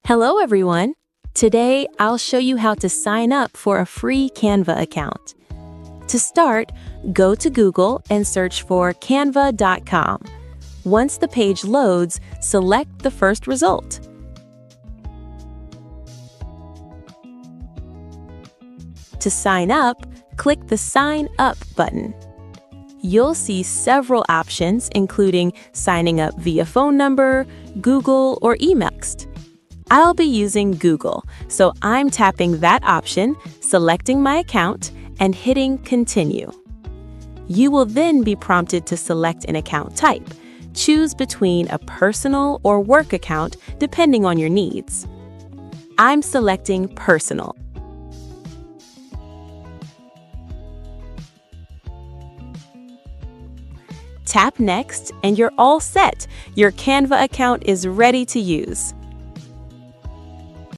Hello everyone! Today I'll show you how to sign up for a free Canva account. To start, go to Google and search for canva.com. Once the page loads, select the first result. To sign up, click the Sign Up button. You'll see several options including signing up via phone number, Google, or email. I'll be using Google, so I'm tapping that option, selecting my account, and hitting Continue. You will then be prompted to select an account type. Choose between a personal or work account depending on your needs. I'm selecting Personal. Tap Next and you're all set. Your Canva account is ready to use.